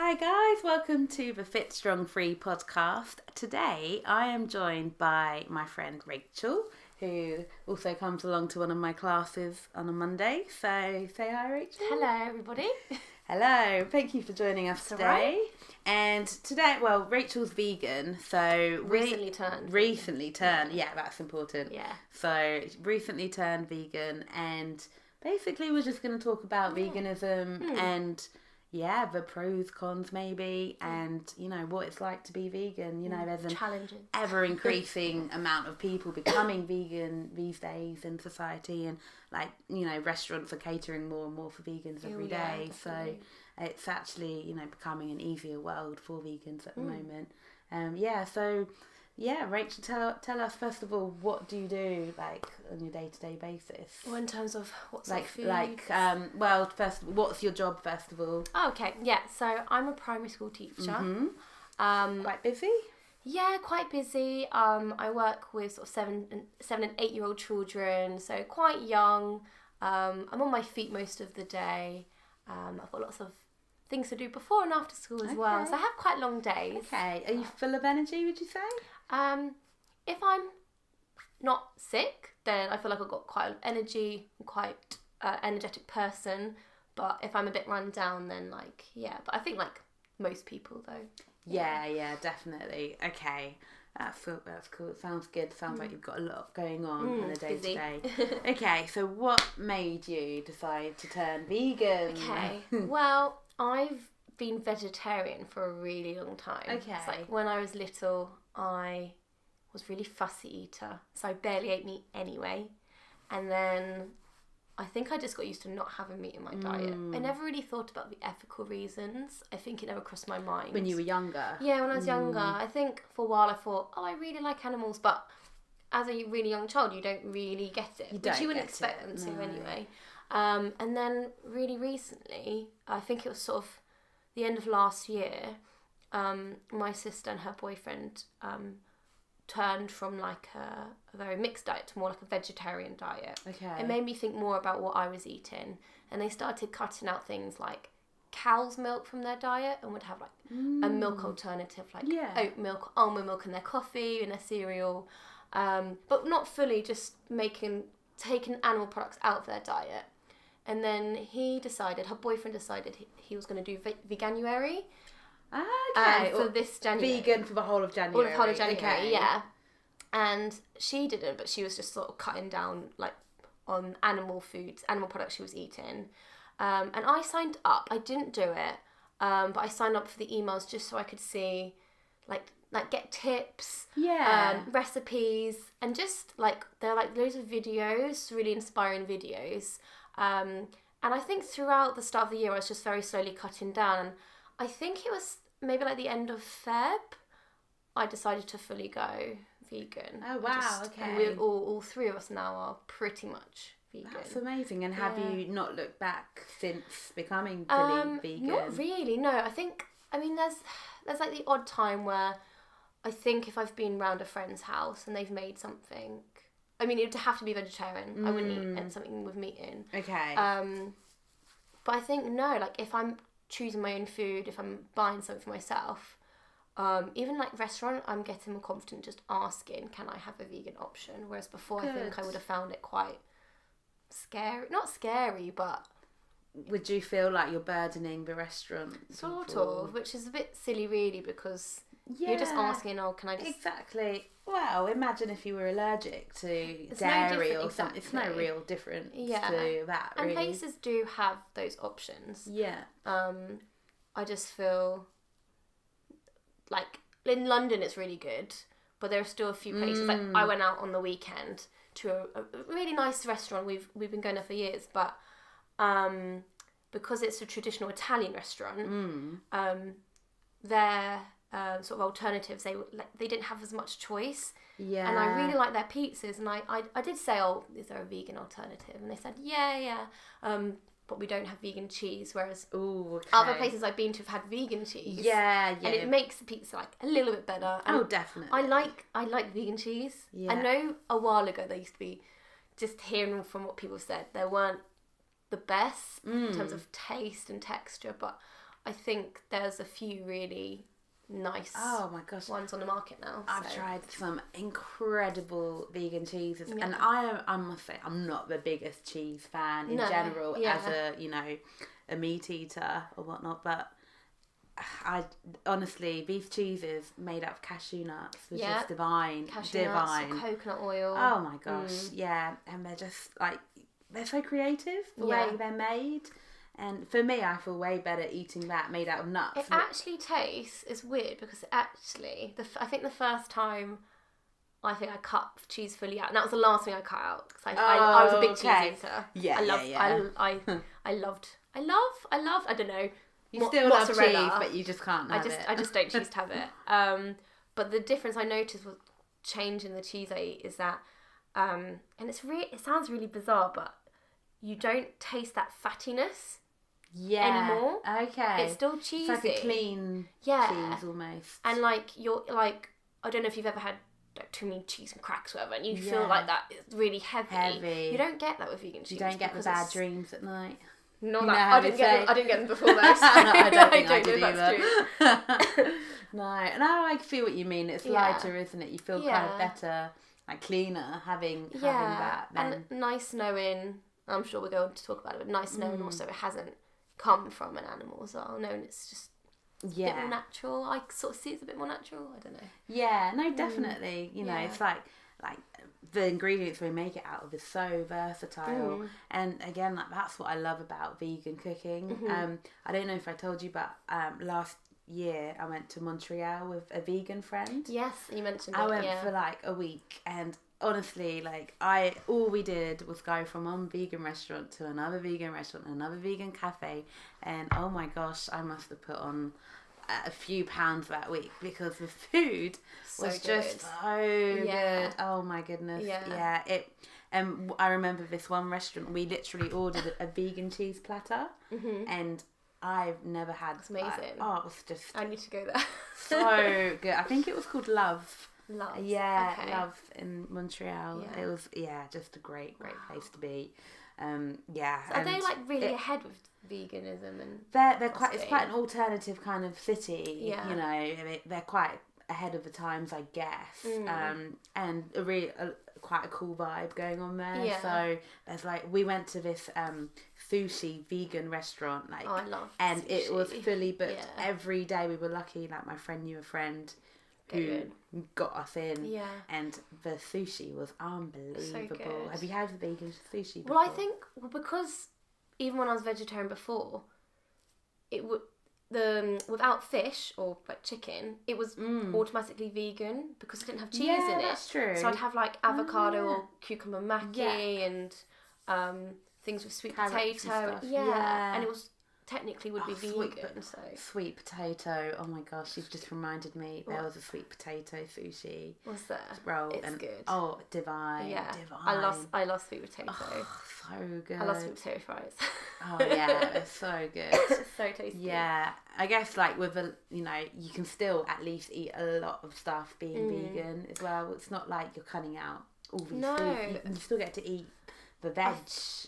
Hi guys, welcome to the Fit Strong Free podcast. Today I am joined by my friend Rachel, who also comes along to one of my classes on a Monday. So say hi, Rachel. Hello everybody. Hello, thank you for joining us That's today. Right. And today, well, Rachel's vegan, so Recently turned. Yeah, that's important. Yeah. So recently turned vegan, and basically we're just going to talk about veganism and the pros, cons maybe, and what it's like to be vegan. There's an Challenging. ever increasing amount of people becoming vegan these days in society, and restaurants are catering more and more for vegans every day. So it's actually becoming an easier world for vegans at the moment. Rachel, tell us first of all, what do you do on your day-to-day basis? Well, in terms of what's food? First, what's your job first of all? Oh, okay, yeah. So I'm a primary school teacher. Quite busy? Yeah, quite busy. I work with sort of 7 and 8 year old children, so quite young. I'm on my feet most of the day. I've got lots of things to do before and after school as well, so I have quite long days. Okay, are you full of energy, would you say? If I'm not sick, then I feel like I've got quite a lot of energy. I'm quite energetic person. But if I'm a bit run down, then but I think like most people though. Yeah, definitely. Okay, that's cool. It sounds good. Sounds like you've got a lot going on in a day to day. Okay, so what made you decide to turn vegan? Okay, well, I've been vegetarian for a really long time. Okay. It's like when I was little, I was really fussy eater, so I barely ate meat anyway. And then I think I just got used to not having meat in my diet. I never really thought about the ethical reasons. I think it never crossed my mind. When you were younger? Yeah, when I was younger. I think for a while I thought, I really like animals, but as a really young child, you don't really get it. Which you wouldn't expect them to anyway. And then really recently, I think it was sort of the end of last year, my sister and her boyfriend turned from like a very mixed diet to more like a vegetarian diet. Okay. It made me think more about what I was eating, and they started cutting out things like cow's milk from their diet and would have like a milk alternative like oat milk, almond milk in their coffee and their cereal, but not fully, just taking animal products out of their diet. And then her boyfriend decided he was going to do veganuary. Okay. For this January. Vegan for the whole of January. All the whole of January, yeah. And she didn't, but she was just sort of cutting down like on animal products she was eating. And I signed up. I didn't do it, but I signed up for the emails just so I could see like get tips, recipes, and just there are like loads of videos, really inspiring videos. And I think throughout the start of the year, I was just very slowly cutting down. And I think it was maybe like the end of Feb, I decided to fully go vegan. Oh, wow, okay. And we're all three of us now are pretty much vegan. That's amazing. And have you not looked back since becoming fully vegan? Not really, no. There's like the odd time where I think if I've been round a friend's house and they've made something, it would have to be vegetarian. I wouldn't eat something with meat in. Okay. But I think if I'm choosing my own food, if I'm buying something for myself, even like restaurant, I'm getting more confident just asking, can I have a vegan option? Whereas before, I think I would have found it quite scary. Not scary, but would you feel like you're burdening the restaurant? Sort of, which is a bit silly really, because you're just asking, can I just... Exactly. Well, imagine if you were allergic to dairy or something. It's no real difference to that, really. And places do have those options. Yeah. I just feel like in London it's really good, but there are still a few places. Like I went out on the weekend to a really nice restaurant. We've been going there for years, but because it's a traditional Italian restaurant, their sort of alternatives, they didn't have as much choice. Yeah. And I really like their pizzas, and I did say, is there a vegan alternative? And they said, yeah. But we don't have vegan cheese, whereas other places I've been to have had vegan cheese. Yeah. And it makes the pizza like a little bit better. And definitely. I like vegan cheese. Yeah. I know a while ago there used to be, just hearing from what people said, there weren't the best in terms of taste and texture, but I think there's a few really nice ones on the market now. I've tried some incredible vegan cheeses, Yeah. and I must say I'm not the biggest cheese fan in general as a meat eater or whatnot, but I honestly, beef cheeses made out of cashew nuts was just divine. Cashew nuts or coconut oil. Oh my gosh, yeah, and they're just like, they're so creative the way they're made. And for me, I feel way better eating that made out of nuts. It actually tastes, it's weird because actually, I think the first time I cut cheese fully out, and that was the last thing I cut out because I was a big cheese eater. Yeah, I loved, I don't know. You still love cheese, but you just can't have it. I just don't choose to have it. But the difference I noticed was change in the cheese I eat is that, and it sounds really bizarre, but you don't taste that fattiness. Anymore. Okay. It's still cheesy. It's like a clean cheese almost. And like you're like, I don't know if you've ever had like too many cheese and cracks or whatever, and you feel like that it's really heavy. You don't get that with vegan cheese. You don't get the bad dreams at night. I didn't get them before those. I don't think I did either. No, and I feel what you mean. It's lighter, isn't it? You feel kind of better, like cleaner having that. Then. And nice knowing. I'm sure we're going to talk about it, but nice knowing also it hasn't come from an animal as well. Knowing it's just a bit more natural. I sort of see it's a bit more natural. I don't know. Yeah, no, definitely. You know, it's like the ingredients we make it out of is so versatile. And again, like that's what I love about vegan cooking. I don't know if I told you, but last year I went to Montreal with a vegan friend. Yes, you mentioned it. I went for like a week, and honestly, like all we did was go from one vegan restaurant to another vegan restaurant, another vegan cafe, and oh my gosh, I must have put on a few pounds that week because the food was just so good. Oh my goodness, and I remember this one restaurant, we literally ordered a vegan cheese platter, and I've never had. It's amazing. It was just. I need to go there. So good. I think it was called Love. Love. Yeah, okay. Love in Montreal. Yeah. It was just a great place to be. So are they like really ahead with veganism and? They're quite. It's quite an alternative kind of city. Yeah. You know, they're quite ahead of the times, I guess. And quite a cool vibe going on there. Yeah. So there's we went to this sushi vegan restaurant I love and sushi. It was fully booked every day. We were lucky, my friend knew a friend who got us in, and the sushi was unbelievable. So have you had the vegan sushi before? Well, I think because even when I was vegetarian before, it would without fish or chicken, it was automatically vegan because it didn't have cheese in it. That's true. So I'd have avocado or cucumber maki and things with sweet potato. And it was technically would be vegan. Sweet potato. Oh my gosh, you've just reminded me. There was a sweet potato sushi. What's that? Roll. It's good. Oh, divine. Yeah, divine. I love sweet potato. Oh, so good. I love sweet potato fries. Oh yeah, it's so good. It's so tasty. Yeah, I guess with you can still at least eat a lot of stuff being vegan as well. It's not like you're cutting out all these food. You still get to eat the veg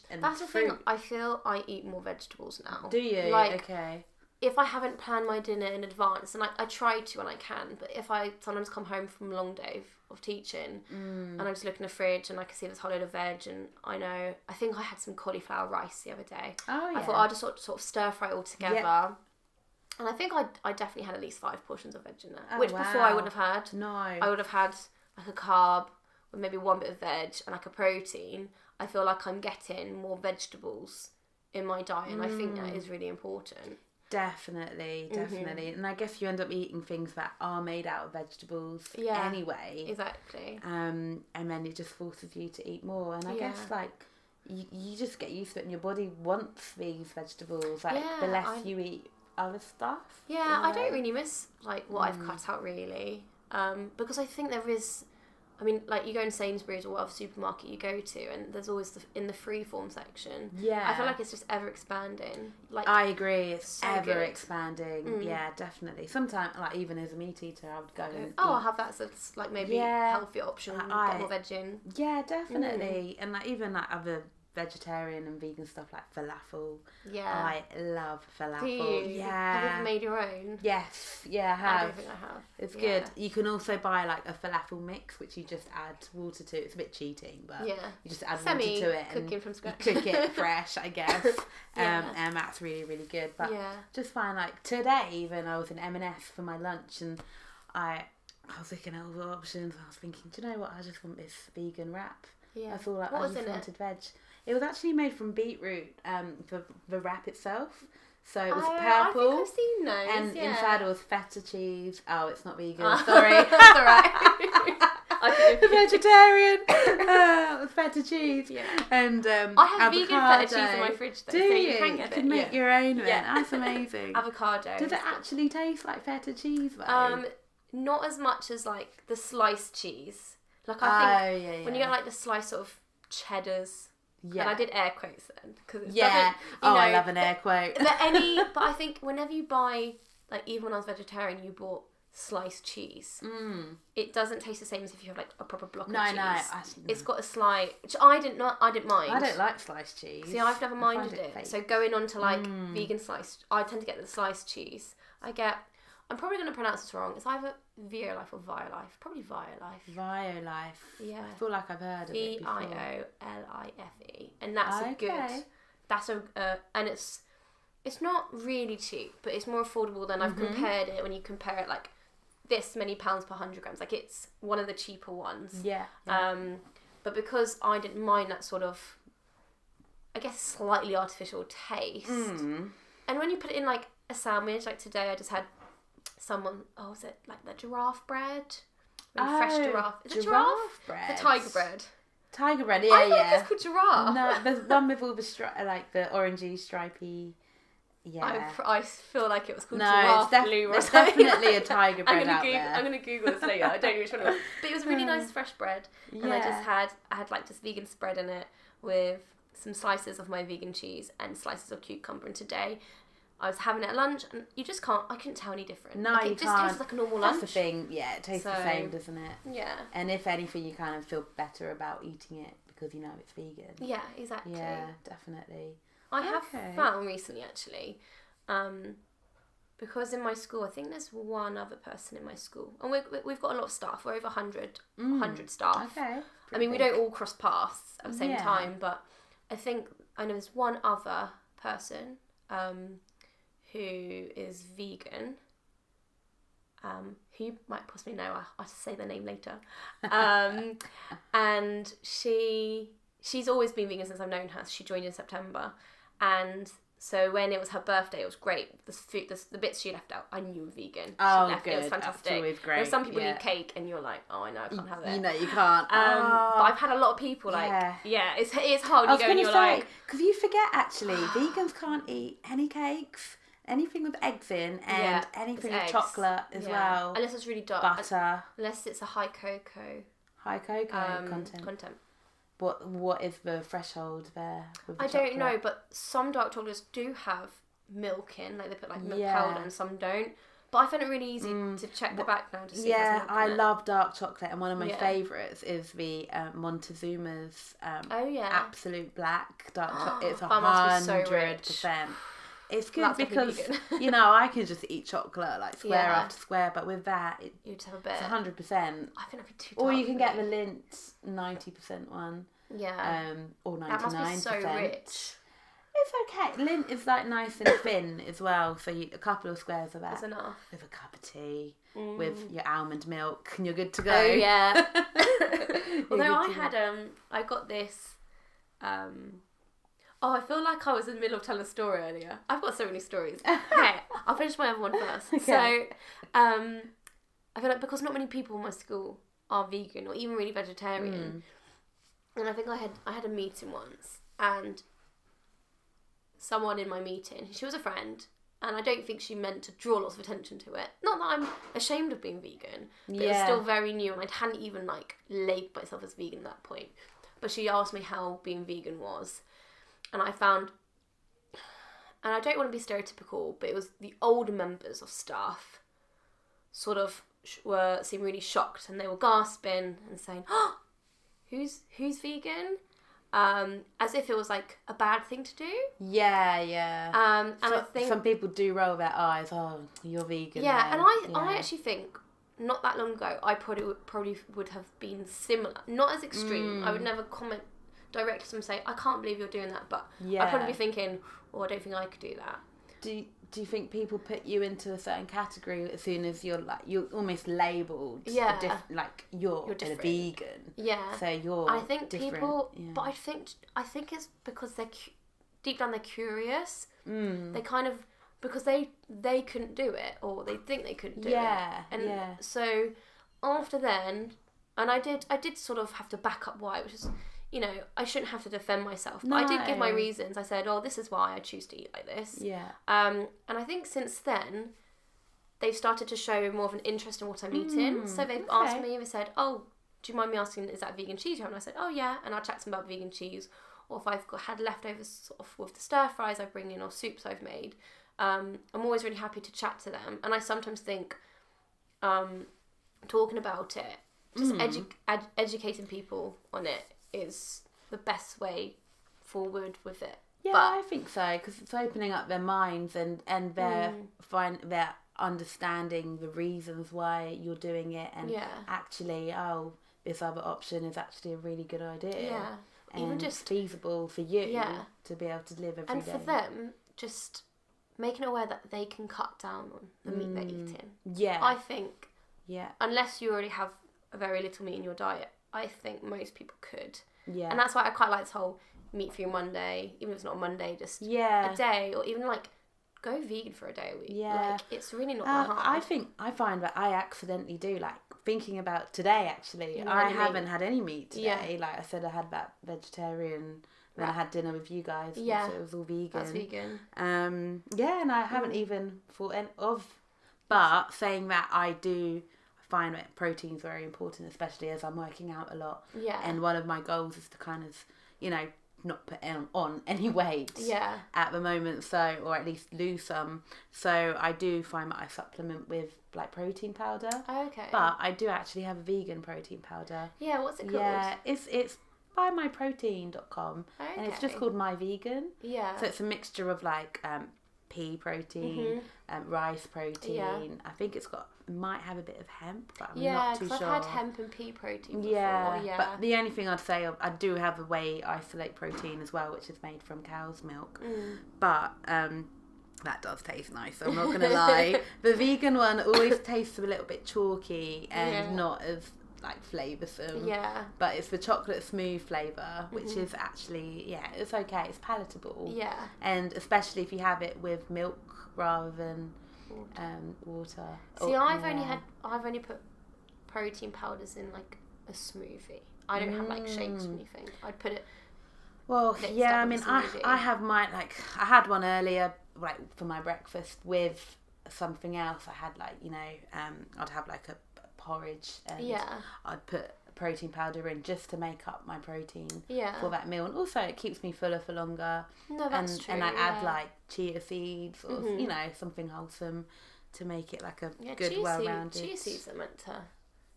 and that's fruit. The thing. I feel I eat more vegetables now. Do you? Okay. If I haven't planned my dinner in advance, and I try to when I can, but if I sometimes come home from a long day of teaching, and I just look in the fridge and I can see this whole load of veg, and I think I had some cauliflower rice the other day. Oh yeah. I thought I'll just sort of stir fry it all together. Yep. And I think I definitely had at least 5 portions of veg in there, which before I wouldn't have had. No. I would have had a carb with maybe one bit of veg and a protein. I feel like I'm getting more vegetables in my diet, and I think that is really important. Definitely. And I guess you end up eating things that are made out of vegetables anyway. Exactly. And then it just forces you to eat more. And I guess you just get used to it, and your body wants these vegetables. The less you eat other stuff. Yeah, I don't really miss what I've cut out really, because I think there is. I mean, you go in Sainsbury's or whatever supermarket you go to, and there's always in the freeform section. Yeah. I feel like it's just ever expanding. I agree, it's so ever expanding. Yeah, definitely. Sometimes, even as a meat eater, I would go and I'll have that as maybe healthier option. Get more veg in. Yeah, definitely. And even other vegetarian and vegan stuff like falafel. Yeah. I love falafel. Do you? Yeah. Have you ever made your own? Yes. Yeah, I have. I don't think I have. It's good. You can also buy like a falafel mix, which you just add water to. It's a bit cheating, but you just add water to it and cooking from scratch. cook it fresh, I guess. And that's really, really good. But just find like today even I was in M&S for my lunch and I was looking at all the options. I was thinking, do you know what? I just want this vegan wrap. Yeah. That's all. Like, what I was just in wanted veg. It was actually made from beetroot. For the wrap itself. So it was purple. I think I've seen those. And inside it was feta cheese. Oh, it's not vegan. Oh. Sorry. That's alright. Vegetarian. It was feta cheese. Yeah. And I have vegan feta cheese in my fridge though. Do so you? You can get You can make your own then. Yeah. That's amazing. Avocado. Does it actually taste like feta cheese though? Not as much as like the sliced cheese. Like I think when you get like the sliced sort of cheddars. Yeah. And I did air quotes then because it doesn't. I love an air quote. But I think whenever you buy, like even when I was vegetarian, you bought sliced cheese. It doesn't taste the same as if you have like a proper block of cheese. No. It's got a slight, which I didn't mind. I don't like sliced cheese. See, I've never minded it. So going on to like vegan sliced, I tend to get the sliced cheese. I'm probably going to pronounce this wrong. It's either Violife or Violife. Probably Violife. Violife. Yeah. I feel like I've heard of it before. Violife. And that's a good. And it's not really cheap, but it's more affordable than I've compared it when you compare it like this many pounds per 100 grams. Like it's one of the cheaper ones. Yeah. But because I didn't mind that sort of, I guess, slightly artificial taste. And when you put it in like a sandwich, like today I just had was it like the giraffe bread? Really fresh giraffe. Is it giraffe? Bread. The tiger bread. Tiger bread, I thought it was called giraffe. No, there's one with all the like the orangey, stripy. Yeah. I feel like it was called giraffe blue or there's something. Definitely a tiger bread I'm going to Google this later. I don't know which one it was. But it was really nice fresh bread. And I had like just vegan spread in it with some slices of my vegan cheese and slices of cucumber. And today I was having it at lunch and I couldn't tell any different. No, like, you it can't. just tastes like a normal lunch. That's the thing, yeah, it tastes the same, doesn't it? Yeah. And if anything, you kind of feel better about eating it because you know it's vegan. Yeah, exactly. Yeah, definitely. I have found recently, actually, because in my school, I think there's one other person in my school. And we've got a lot of staff. We're over 100 staff. Okay. I mean, we don't all cross paths at the same time, but I know there's one other person who is vegan, who you might possibly know. I'll say their name later. And she's always been vegan since I've known her. She joined in September, and so when it was her birthday, it was great. The bits she left out, I knew were vegan. Good. It was fantastic. That's always great. There's some people eat cake, and you're like, oh, I know I can't have it. You know you can't. But I've had a lot of people it's hard. I was going to say, because you forget actually, vegans can't eat any cakes, anything with eggs in, and anything with chocolate as well. Unless it's really dark. Butter. Unless it's a high cocoa. High cocoa content. What is the threshold there? With the chocolate? Don't know, but some dark chocolates do have milk in, like they put like milk powder, and some don't. But I find it really easy to check the back now to see. Yeah, I love dark chocolate, and one of my favourites is the Montezuma's Absolute Black dark chocolate. It's 100%. It's good because I can just eat chocolate like square after square, but with that, you just have a bit. It's 100%. I think that'd be too. Or you can get the Lindt 90% one. Yeah. Or 99%. That must be so rich. It's okay. Lindt is like nice and thin as well, so a couple of squares of that. That's enough. With a cup of tea, with your almond milk, and you're good to go. Oh yeah. Although I got this. I feel like I was in the middle of telling a story earlier. I've got so many stories. Okay, I'll finish my other one first. Okay. So, I feel like because not many people in my school are vegan or even really vegetarian, and I think I had a meeting once, and someone in my meeting, she was a friend, and I don't think she meant to draw lots of attention to it. Not that I'm ashamed of being vegan, but it was still very new, and I hadn't even labelled myself as vegan at that point. But she asked me how being vegan was. And I found, and I don't want to be stereotypical, but it was the older members of staff sort of seemed really shocked, and they were gasping and saying, "Oh, who's vegan?" as if it was like a bad thing to do. Yeah. And I think some people do roll their eyes. Oh, you're vegan. Yeah, then. and I actually think not that long ago I probably would have been similar, not as extreme. I would never comment directly to them and say I can't believe you're doing that, but I'd probably be thinking, I don't think I could do that. Do you think people put you into a certain category as soon as you're almost labelled? Yeah. You're a vegan. Yeah. So you're. I think different. people, but I think it's because they're deep down they're curious. They kind of because they couldn't do it, or they think they couldn't do it. And so after then, and I did sort of have to back up why, which is, I shouldn't have to defend myself. But I did give my reasons. I said, this is why I choose to eat like this. Yeah. And I think since then, they've started to show more of an interest in what I'm eating. So they've asked me, they said, do you mind me asking, is that vegan cheese you have? And I said, yeah. And I'll chat to them about vegan cheese. Or if I've had leftovers sort of with the stir fries I bring in or soups I've made, I'm always really happy to chat to them. And I sometimes think talking about it, just educating people on it is the best way forward with it. Yeah, I think so, because it's opening up their minds and they're understanding the reasons why you're doing it, and actually, this other option is actually a really good idea. Yeah, and even just feasible for you to be able to live every day. And for them, just making aware that they can cut down on the meat they're eating. Yeah, I think. Yeah, unless you already have a very little meat in your diet, I think most people could. Yeah. And that's why I quite like this whole meat-free Monday, even if it's not a Monday, just a day, or even go vegan for a day a week. Yeah. It's really not that hard. I find that I accidentally do, thinking about today actually, I haven't had any meat today. Like I said, I had that vegetarian, then I had dinner with you guys, so it was all vegan. That's vegan. And I haven't even thought of, but saying that, I do find that protein's very important, especially as I'm working out a lot. Yeah. And one of my goals is to kind of, not put on any weight at the moment, or at least lose some. So I do find that I supplement with protein powder. Okay. But I do actually have a vegan protein powder. Yeah, what's it called? Yeah, it's by myprotein.com. Okay. And it's just called My Vegan. Yeah. So it's a mixture of pea protein, rice protein. Yeah. I think it might have a bit of hemp, but I'm not too sure. Yeah, I've had hemp and pea protein before. Yeah, but the only thing I'd say, I do have a whey isolate protein as well, which is made from cow's milk. But that does taste nice, I'm not going to lie. The vegan one always tastes a little bit chalky and not as flavoursome. Yeah. But it's the chocolate smooth flavour, which is actually, it's okay. It's palatable. Yeah. And especially if you have it with milk rather than water. See, I've only put protein powders in a smoothie. I don't have shakes or anything. I'd put it. Well, yeah. I mean, I have mine. I had one earlier, for my breakfast with something else. I had I'd have a porridge, and I'd put protein powder in just to make up my protein for that meal, and also it keeps me fuller for longer. No, that's true. And I add chia seeds or something wholesome to make it a good, well-rounded. Chia seeds are meant to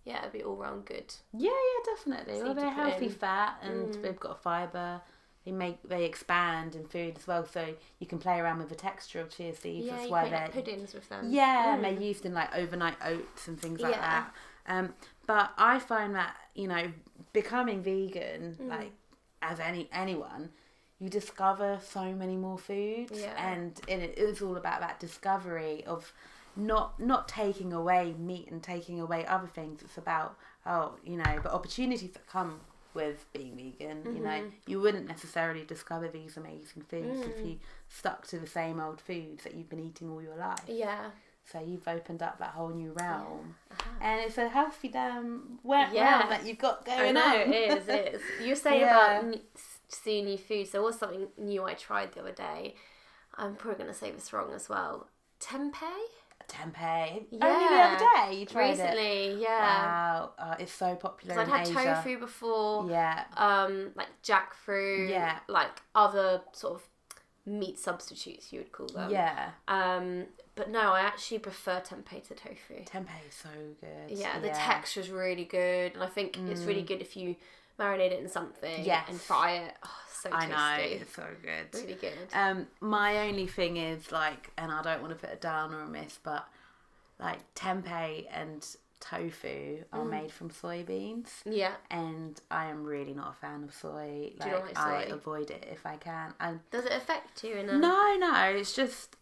it'd be all round good. Yeah, definitely. Well, they're healthy fat and they've got fibre. They expand in food as well, so you can play around with the texture of chia seeds. Yeah, that's why they're puddings with them. Yeah, and they're used in overnight oats and things like that. But I find that becoming vegan, as anyone, you discover so many more foods, and it is all about that discovery of not taking away meat and taking away other things. It's about the opportunities that come with being vegan. You wouldn't necessarily discover these amazing foods if you stuck to the same old foods that you've been eating all your life. Yeah. So you've opened up that whole new realm, and it's a healthy realm that you've got going on. It is. You were saying about seeing new foods. There was something new I tried the other day. I'm probably going to say this wrong as well. Tempeh. Only the other day you tried recently, it? Wow, it's so popular in Asia. I'd had tofu before. Yeah. Jackfruit. Yeah. Other sort of meat substitutes, you would call them. Yeah. But no, I actually prefer tempeh to tofu. Tempeh is so good. Yeah, the texture is really good, and I think it's really good if you marinate it in something, and fry it. Oh, so tasty. I know, it's so good. Really good. My only thing is, like, and I don't want to put a down or a miss, but like tempeh and tofu are made from soybeans. Yeah. And I am really not a fan of soy. Do you not like soy? I avoid it if I can. Does it affect you in a... No, it's just,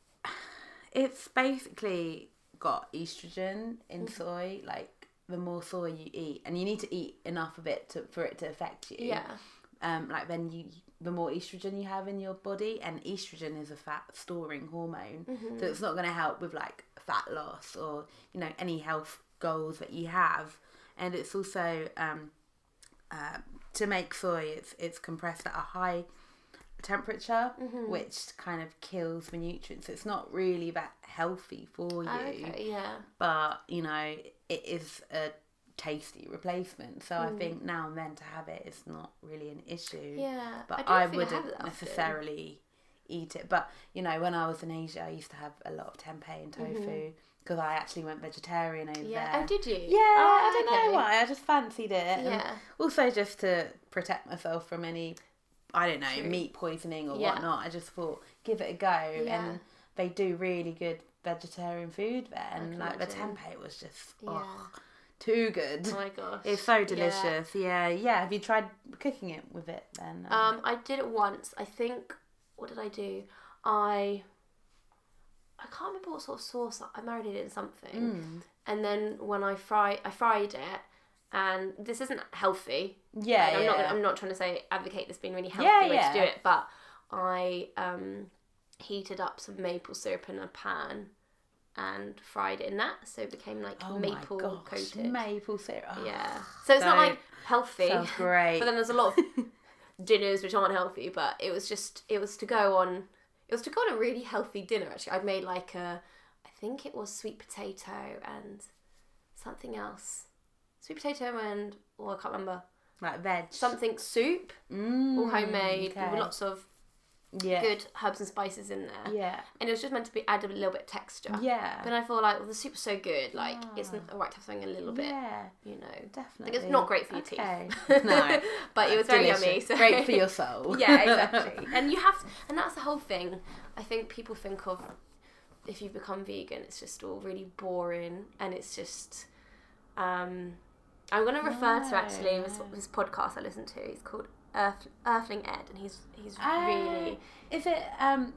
it's basically got estrogen in soy, like the more soy you eat, and you need to eat enough of it for it to affect you. Yeah. Like the more estrogen you have in your body, and estrogen is a fat storing hormone, so it's not going to help with like fat loss or, you know, any health goals that you have. And it's also to make soy, it's compressed at a high temperature, which kind of kills the nutrients. It's not really that healthy for you. Okay, yeah. But, you know, it is a tasty replacement. So I think now and then to have it is not really an issue. Yeah. But I wouldn't necessarily eat it. But, you know, when I was in Asia, I used to have a lot of tempeh and tofu. Because I actually went vegetarian over there. Oh, did you? Yeah, I don't know why. I just fancied it. Yeah. And also just to protect myself from any, I don't know, meat poisoning or whatnot. I just thought, give it a go. Yeah. And they do really good vegetarian food there. And like the tempeh was just, too good. Oh my gosh. It's so delicious. Yeah. Have you tried cooking it with it then? I did it once. I think, what did I do? I can't remember what sort of sauce I marinated it in something, and then when I fried it, and this isn't healthy. I'm not trying to say advocate this being really healthy way to do it, but I heated up some maple syrup in a pan and fried it in that, so it became like maple coated. Maple syrup. So it's not like healthy. Sounds great. But then there's a lot of dinners which aren't healthy, but it was to go on a really healthy dinner, actually. I'd made like I think it was sweet potato and something else. Sweet potato and, I can't remember. Like veg. Something soup, all homemade, with lots of good herbs and spices in there. Yeah. And it was just meant to add a little bit of texture. Yeah. But I thought, like, well, the soup's so good, like, it's alright to have something a little bit, you know. Definitely. Like, it's not great for your teeth. No. But it was very delicious. yummy. So. Great for your soul. Yeah, exactly. And you have to, and that's the whole thing. I think people think of, if you become vegan, it's just all really boring, and it's just, I'm going to refer to, actually, this podcast I listen to. It's called Earthling Ed, and he's really... Is it,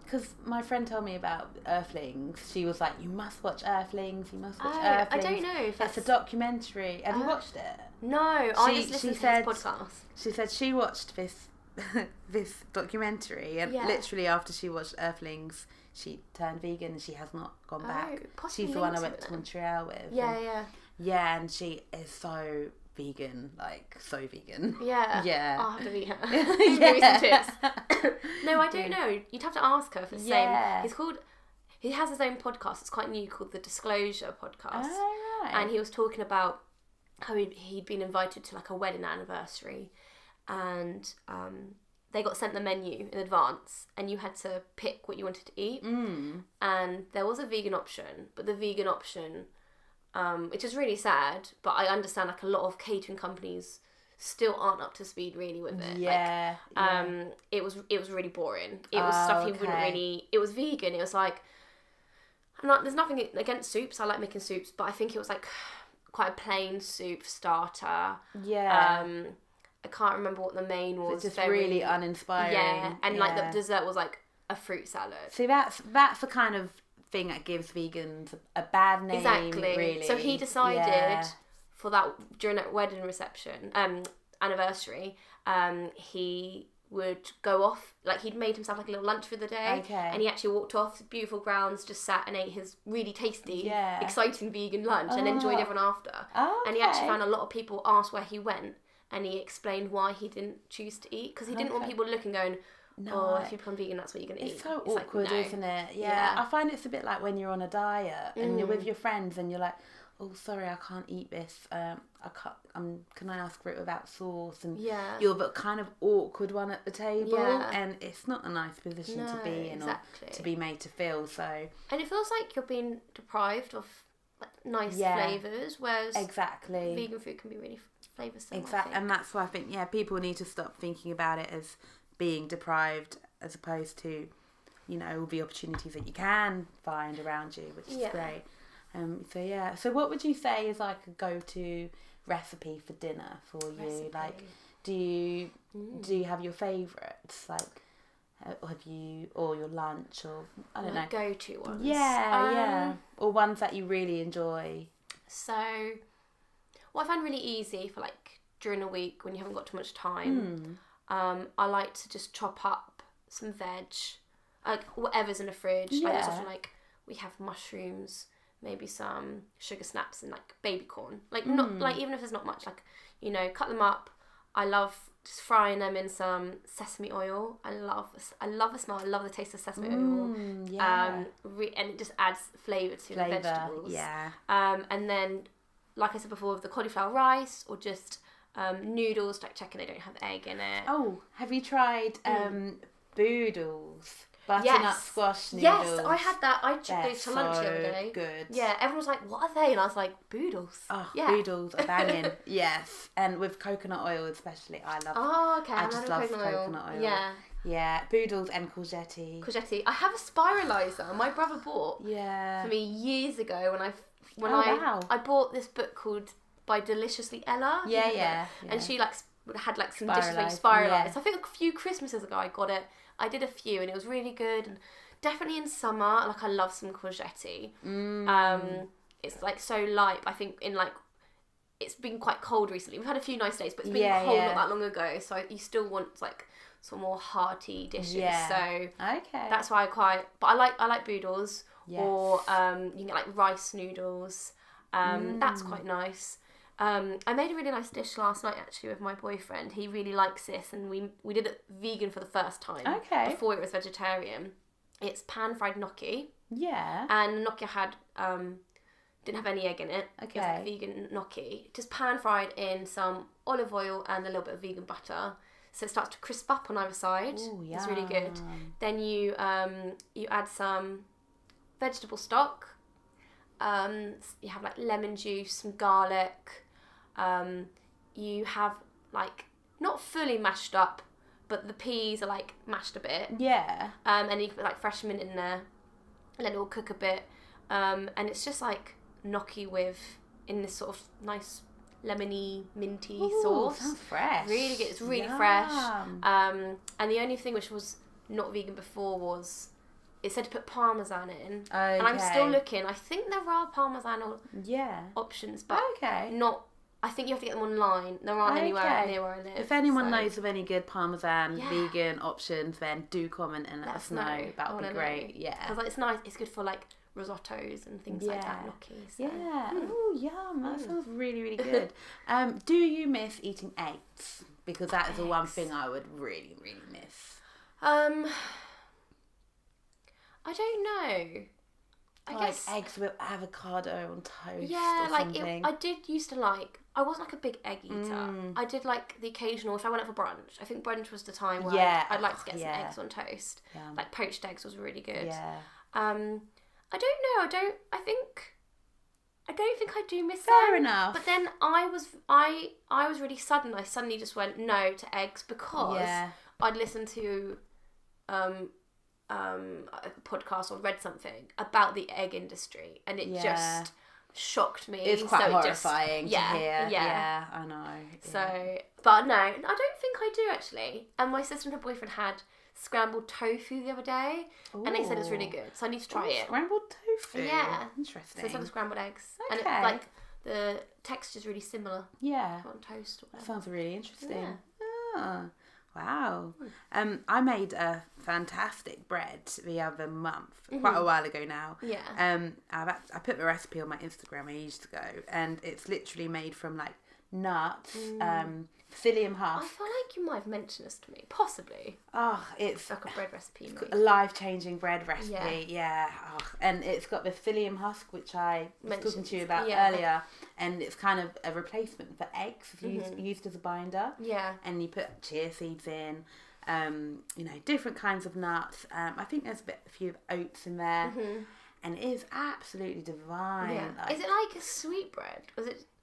because my friend told me about Earthlings. She was like, you must watch Earthlings, Earthlings. I don't know if that's a documentary. Have you watched it? No, I just listened to his podcast. She said she watched this documentary, and literally after she watched Earthlings, she turned vegan, and she has not gone back. She's the one I went to Montreal with. Yeah, and she is so vegan, like so vegan. Yeah. I'll have to meet her. Give me some tips. No, I don't know. You'd have to ask her for the same. He has his own podcast. It's quite new, called the Disclosure Podcast. Oh, right. And he was talking about how he'd been invited to like a wedding anniversary, and they got sent the menu in advance, and you had to pick what you wanted to eat. And there was a vegan option, but the vegan option, which is really sad, but I understand like a lot of catering companies still aren't up to speed really with it. It was really boring. It was stuff he wouldn't really. It was vegan. It was like, there's nothing against soups. I like making soups, but I think it was like quite a plain soup starter. I can't remember what the main was. It's just really uninspiring. And like the dessert was like a fruit salad. See, that's the kind of thing that gives vegans a bad name. Exactly. Really. So he decided for that, during that wedding reception, anniversary, he would go off, like he'd made himself like a little lunch for the day, and he actually walked off to beautiful grounds, just sat and ate his really tasty, exciting vegan lunch, and enjoyed everyone after. And he actually found a lot of people asked where he went, and he explained why he didn't choose to eat, because he didn't want people looking going, if you become vegan, that's what you're going to eat. It's so awkward, isn't it? Yeah. I find it's a bit like when you're on a diet and you're with your friends and you're like, oh, sorry, I can't eat this. Can I ask for it without sauce? And you're the kind of awkward one at the table, and it's not a nice position to be in or to be made to feel. So, and it feels like you're being deprived of like nice flavours, whereas vegan food can be really flavoursome. Exactly, and that's why I think people need to stop thinking about it as being deprived as opposed to, all the opportunities that you can find around you, which is great. So what would you say is like a go-to recipe for dinner for you? Like, do you have your favourites? Like, or your lunch, or I don't know, go-to ones? Or ones that you really enjoy. So, what I find really easy for like during a week when you haven't got too much time, I like to just chop up some veg, like whatever's in the fridge. Like it's often like we have mushrooms, maybe some sugar snaps and like baby corn. Like not like, even if there's not much, like, cut them up. I love just frying them in some sesame oil. I love the smell. I love the taste of sesame oil. And it just adds flavour to the vegetables. Yeah. And then, like I said before, with the cauliflower rice or just noodles, like checking they don't have egg in it. Oh, have you tried boodles? Butternut squash noodles. Yes, I had that. I took those to lunch the other day. Good. Yeah, everyone was like, "What are they?" And I was like, "Boodles." Oh, boodles are banging. Yes, and with coconut oil especially, I love. Oh, okay. I just love coconut oil. Yeah. Yeah, boodles and courgette. I have a spiralizer. My brother bought for me years ago when I bought this book called By Deliciously Ella. Yeah. And she had like some dishes like spiralized. I think a few Christmases ago I got it. I did a few and it was really good, and definitely in summer, like I love some courgette. It's like so light. I think it's been quite cold recently. We've had a few nice days, but it's been cold not that long ago, so you still want like some more hearty dishes. So that's why but I like boodles, or you can get like rice noodles. That's quite nice. I made a really nice dish last night actually with my boyfriend. He really likes this, and we did it vegan for the first time. Before it was vegetarian. It's pan fried gnocchi. Yeah. And the gnocchi had didn't have any egg in it. It was like vegan gnocchi. Just pan fried in some olive oil and a little bit of vegan butter. So it starts to crisp up on either side. Ooh, it's really good. Then you add some vegetable stock. You have like lemon juice, some garlic. You have like not fully mashed up, but the peas are like mashed a bit. Yeah. And you can put like fresh mint in there, and then it will cook a bit. And it's just like gnocchi in this sort of nice lemony minty sauce. Sounds fresh. Really good. It's really fresh. And the only thing which was not vegan before was it said to put parmesan in. And I'm still looking. I think there are parmesan options, but not. I think you have to get them online. There aren't anywhere near where I live. If anyone knows of any good parmesan vegan options, then do comment and let us know. That would be great. Yeah. I was like, it's nice. It's good for like risottos and things like that. Gnocchi. So. Yeah. Oh, yum. That sounds really, really good. Do you miss eating eggs? Because that is the one thing I would really, really miss. I don't know. I guess eggs with avocado on toast. Yeah, or like something. I did used to like. I wasn't like a big egg eater. I did like the occasional. If I went out for brunch, I think brunch was the time where I'd like to get some eggs on toast. Yeah. Like poached eggs was really good. Yeah. I don't know. I don't think I do miss them. Fair enough. But then I was really sudden. I suddenly just went no to eggs because I'd listened to a podcast or read something about the egg industry, and it just shocked me. It's quite horrifying to hear. Yeah, I know. So, but no, I don't think I do actually. And my sister and her boyfriend had scrambled tofu the other day, and they said it's really good. So I need to try it. Scrambled tofu. Yeah, interesting. So it's like scrambled eggs, and it, like the texture's really similar. Yeah, on toast. Or that sounds really interesting. Yeah. Oh. Wow. I made a fantastic bread the other month, quite a while ago now. Yeah. I put the recipe on my Instagram ages ago, and it's literally made from like nuts, psyllium husk. I feel like you might have mentioned this to me, possibly. Oh, it's like a bread recipe. A life-changing bread recipe, yeah. Oh, and it's got the psyllium husk, which I was talking to you about earlier, and it's kind of a replacement for eggs, used as a binder. Yeah. And you put chia seeds in, different kinds of nuts. I think there's a few oats in there. and it is absolutely divine. Yeah. Like, Is it like a sweet bread?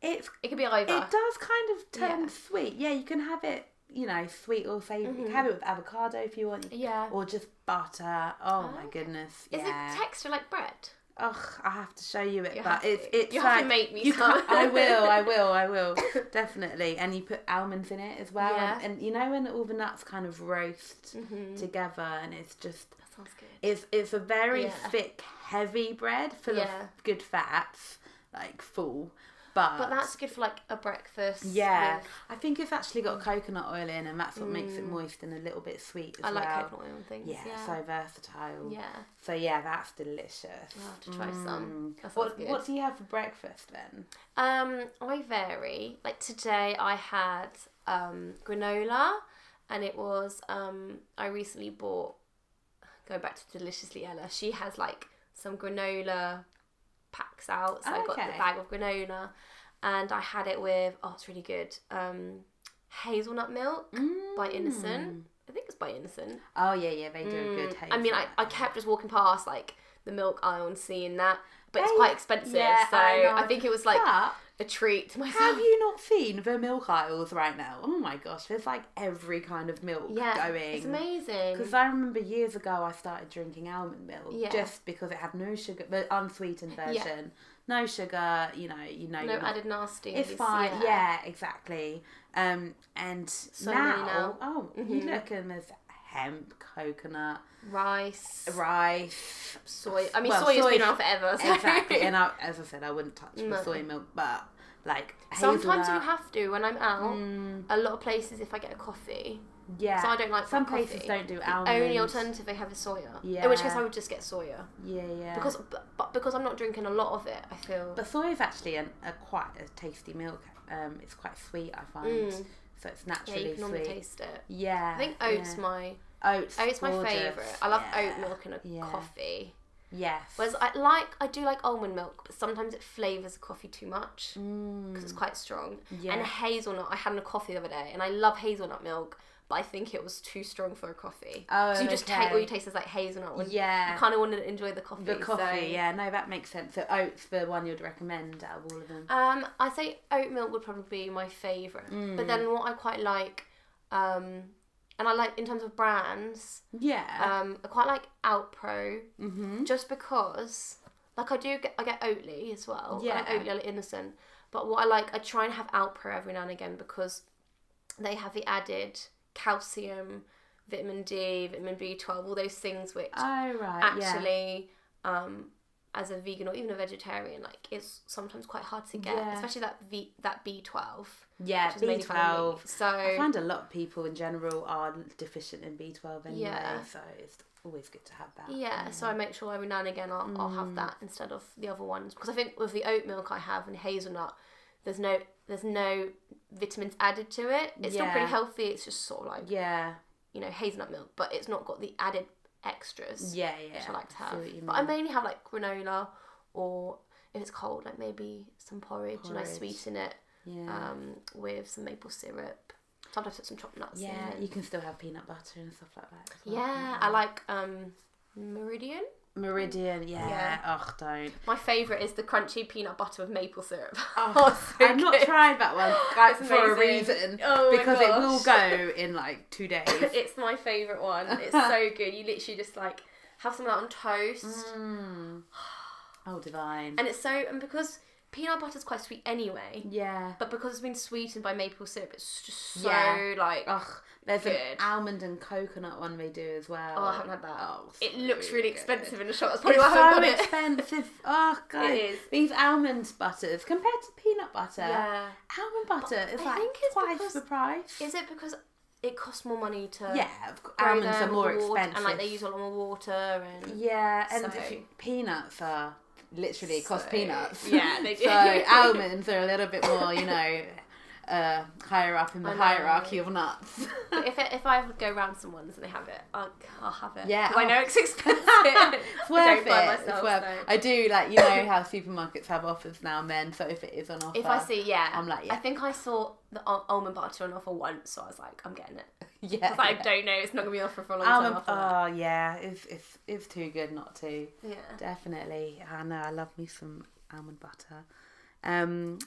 it could be either. It does kind of turn sweet. Yeah, you can have it, you know, sweet or savoury. You can have it with avocado if you want. Yeah. Or just butter. Oh my goodness. Is it texture like bread? Ugh, I have to show you it, You but have it's you like, have to make me some. I will, definitely. And you put almonds in it as well, and you know when all the nuts kind of roast together, and it's just That sounds good. it's a very thick, heavy bread full of good fats, like full. But that's good for like a breakfast. Yeah, I think it's actually got coconut oil in, and that's what makes it moist and a little bit sweet as well. I like coconut oil and things. Yeah, so versatile. Yeah. So yeah, that's delicious. I'll have to try some. That sounds What good. What do you have for breakfast then? I vary. Like today, I had granola, and it was I recently bought. Going back to Deliciously Ella, she has like some granola packs out, so I got the bag of granola, and I had it with it's really good, hazelnut milk by Innocent. I think it's by Innocent. Oh yeah, they do a good hazelnut. I mean, I kept just walking past like the milk aisle and seeing that, but it's quite expensive, so I think it was like a treat to myself. Have you not seen the milk aisles right now? Oh my gosh, there's like every kind of milk going. It's amazing. Because I remember years ago I started drinking almond milk just because it had no sugar, the unsweetened version, no sugar. You know, no added nasty. It's fine. Yeah, exactly. And so now, you look and there's hemp, coconut, rice, soy. I mean, soy has been around forever. So. Exactly. And as I said, I wouldn't touch the soy milk, but like sometimes you have to. When I'm out, a lot of places, if I get a coffee. Yeah. So I don't like some coffee. places don't do almonds. The only alternative they have is soya. Yeah. In which case I would just get soya. Yeah. Because I'm not drinking a lot of it, I feel. But soya is actually quite a tasty milk. It's quite sweet, I find. So it's naturally you can sweet. taste it. Yeah. I think oat's my oat's my favourite. I love oat milk in a coffee. Yes. Whereas I do like almond milk, but sometimes it flavours the coffee too much because it's quite strong. Yeah. And hazelnut, I had in a coffee the other day, and I love hazelnut milk, but I think it was too strong for a coffee. Oh, so you just take all you taste is like hazelnut. When you kind of want to enjoy the coffee. No, that makes sense. So oat's the one you'd recommend out of all of them. I'd say oat milk would probably be my favourite. But then what I quite like, and I like in terms of brands. Yeah. I quite like Outpro, just because, like I get Oatly as well. Yeah. I like Oatly, I like Innocent. But what I try and have Outpro every now and again because they have the added calcium, vitamin D, vitamin B12, all those things which actually, as a vegan or even a vegetarian, like it's sometimes quite hard to get, especially that B12. Yeah, B12. So I find a lot of people in general are deficient in B12 anyway, so it's always good to have that. Yeah, so I make sure every now and again I'll have that instead of the other ones, because I think with the oat milk I have and hazelnut, there's no vitamins added to it. It's still pretty healthy. It's just sort of like hazelnut milk, but it's not got the added extras. Which I like to have. But I mainly have like granola, or if it's cold, like maybe some porridge. And I sweeten it with some maple syrup. Sometimes put some chopped nuts in. Yeah, you can still have peanut butter and stuff like that as well. Yeah, I like Meridian, yeah. Ugh, don't. My favourite is the crunchy peanut butter with maple syrup. I've not tried that one for a reason. Because it will go in like 2 days. It's my favourite one. It's so good. You literally just like have some of that on toast. Oh, divine. And because peanut butter's quite sweet anyway. Yeah. But because it's been sweetened by maple syrup, it's just so like. There's an almond and coconut one they do as well. Oh, I haven't had that. Oh, it looks really expensive in the shop. That's probably why I haven't got it. It's so expensive. Oh, God. It is. These almond butters, compared to peanut butter, almond butter is like twice the price. Is it because it costs more money to almonds are more expensive. And like they use a lot more water and... Yeah, and peanuts are literally cost peanuts. Yeah, they do. So almonds are a little bit more, higher up in the hierarchy of nuts. But if I go around some ones and they have it, I'll have it. Yeah, because I know it's expensive. It's worth it. I do how supermarkets have offers now and then. So if it is on offer, if I see, I'm like, I think I saw the almond butter on offer once, so I was like, I'm getting it. Yeah. I don't know. It's not gonna be offered for a long time after that. Oh yeah, it's too good not to. Yeah. Definitely. I know. I love me some almond butter. Oh,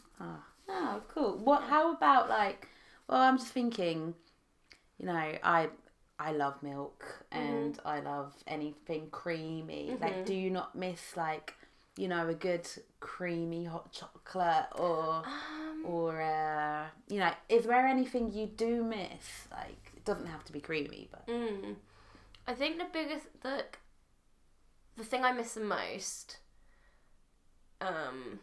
cool. How about like? Well, I'm just thinking. You know, I love milk and I love anything creamy. Like, do you not miss like, you know, a good creamy hot chocolate or you know, is there anything you do miss? Like, it doesn't have to be creamy, but I think the thing I miss the most, and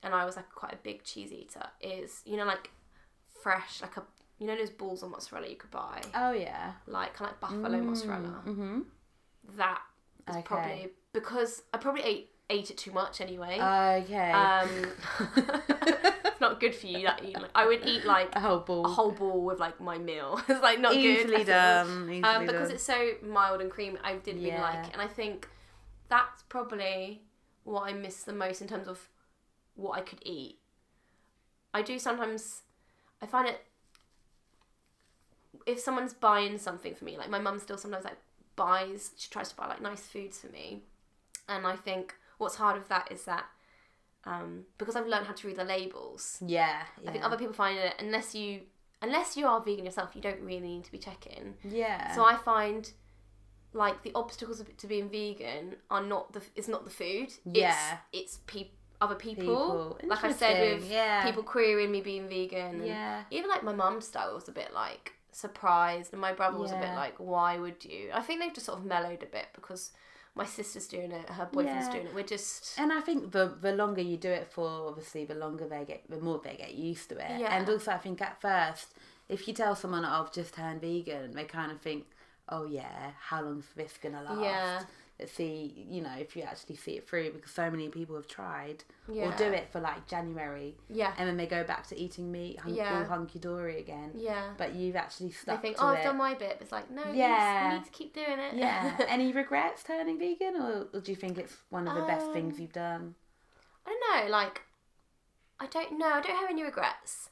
I was like quite a big cheese eater, is, you know, like fresh, like you know those balls of mozzarella you could buy? Oh yeah. Like kind of buffalo mozzarella. Mm-hmm. That is probably because I probably ate it too much anyway. Okay. It's not good for you. That like, I would eat like a whole ball with like my meal. It's like not easily good. Done. Because it's so mild and creamy, I didn't really like it. And I think that's probably what I miss the most in terms of what I could eat. I do sometimes. I find it. If someone's buying something for me, like my mum still sometimes like she tries to buy like nice foods for me, and I think what's hard with that is that because I've learned how to read the labels. Yeah. I think other people find it unless you are vegan yourself, you don't really need to be checking. Yeah. So I find like the obstacles to being vegan are not the food. Yeah. It's other people. Like I said, with people querying me being vegan. And even like my mum's style was a bit like surprised, and my brother was a bit like, why would you? I think they've just sort of mellowed a bit because my sister's doing it, her boyfriend's doing it. We're just, and I think the longer you do it for, obviously, the more they get used to it. Yeah. And also, I think at first, if you tell someone, oh, I've just turned vegan, they kind of think, oh yeah, how long's this gonna last? Yeah. Let's see, you know, if you actually see it through, because so many people have tried or do it for like January, and then they go back to eating meat, all hunky dory again. Yeah, but you've actually stuck. They think, to I've done my bit. It's like, no, you need to keep doing it. Yeah. Any regrets turning vegan, or do you think it's one of the best things you've done? I don't know. Like, I don't know. I don't have any regrets.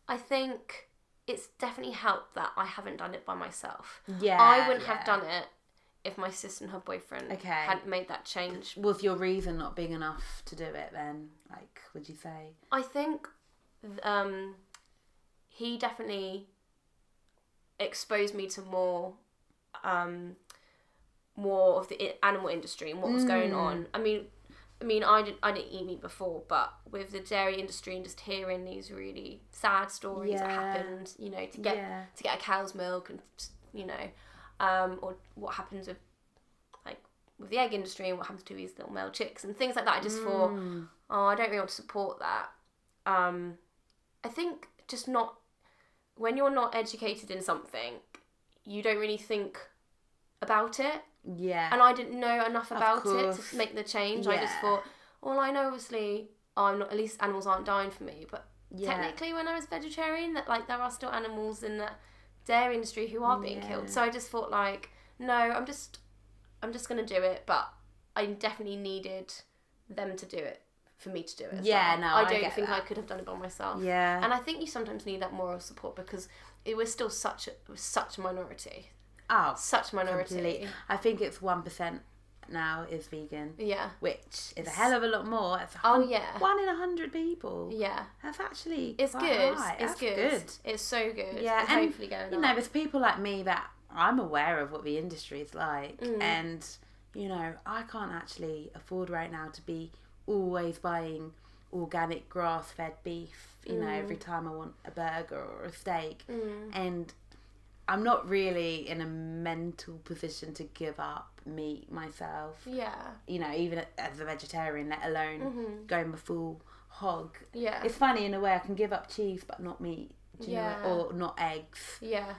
I think it's definitely helped that I haven't done it by myself. Yeah, I wouldn't have done it if my sister and her boyfriend hadn't made that change. Was your reason not big enough to do it then? Like, would you say? I think he definitely exposed me to more of the animal industry and what was going on. I mean, I didn't eat meat before, but with the dairy industry and just hearing these really sad stories that happened, you know, to get a cow's milk, and you know, or what happens with the egg industry and what happens to these little male chicks and things like that. I just thought, I don't really want to support that. I think just when you're not educated in something, you don't really think about it. Yeah. And I didn't know enough about it to make the change. Yeah. I just thought, well, I know obviously at least animals aren't dying for me, but technically when I was vegetarian, that like there are still animals in the dairy industry who are being killed. So I just thought like, no, I'm just gonna do it, but I definitely needed them to do it for me to do it. I don't think I could have done it by myself. Yeah. And I think you sometimes need that moral support because it was still such a minority. Oh, such a minority. Completely. I think it's 1% now is vegan. Yeah. Which is a hell of a lot more. It's 1 in 100 people. Yeah. That's actually it's good. High. It's good. It's so good. Yeah. It's hopefully going you know, there's people like me that I'm aware of what the industry is like, and you know, I can't actually afford right now to be always buying organic grass-fed beef. You know, every time I want a burger or a steak, and I'm not really in a mental position to give up meat myself. Yeah. You know, even as a vegetarian, let alone going the full hog. Yeah. It's funny in a way I can give up cheese but not meat. Do you know, or not eggs. Yeah.